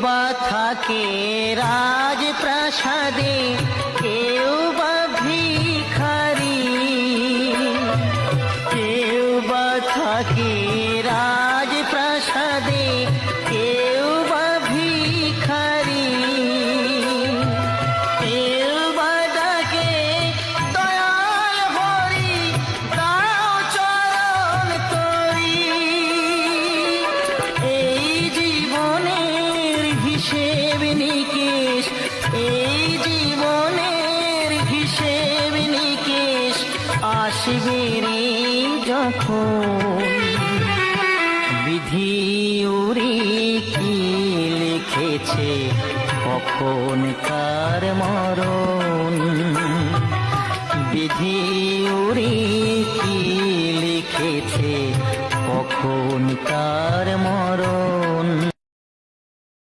বা থাকে রাজপ্রাসাদে, কেউ বা ভিখারি, কেউ বা থাকে রাজপ্রাসাদে, কেউ বা ভিখারি, কেউ বা ডাকে দয়াল হরি, দাও চরণ তরি। এই জীবনের হিসেব নিকেশ, এই জীবনের হিসেব নিকেশ আসবে রে যখন, বিধি উরি কি লিখেছে কখন কার মরণ, বিধি উরি কি লিখেছে কখন কার মরণ।